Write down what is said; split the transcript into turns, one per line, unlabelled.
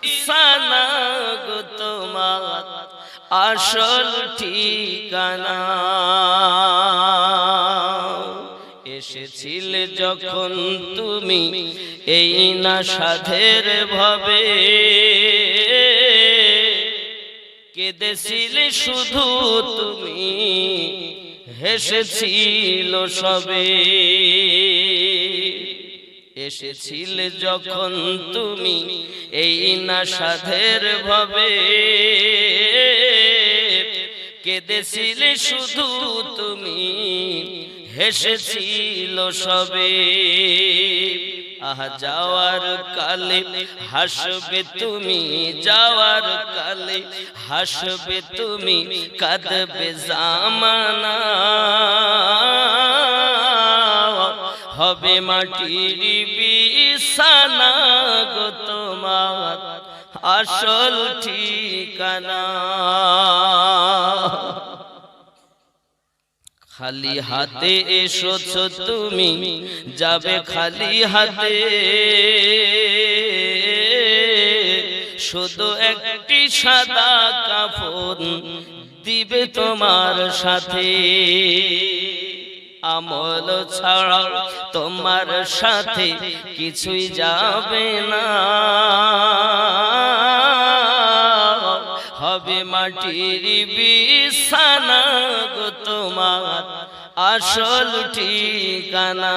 বিছানা গো তোমার আসল ঠিকানা। এসেছিলে যখন তুমি এই না সাধের ভাবে, কেঁদেছিলে শুধু তুমি, হেসেছিল সবে। এসেছিলে যখন তুমি এই না সাধের ভাবে, কেঁদেছিলে শুধু তুমি, হেসেছিল সবে। আহা যাওয়ার কালে হাসবে তুমি, যাওয়ার কালে হাসবে তুমি, কাঁদবে জামানা। হবে মাটির বিছানা গো তোমার আসল ঠিকানা। খালি হাতে এসেছো তুমি, যাবে খালি হাতে, শুধু একটি সাদা কাফন দিবে তোমার সাথে। আমল ছাড়া তোমার সাথে কিছুই যাবে না, হবে মাটির বিছানা গো তোমার আসল ঠিকানা।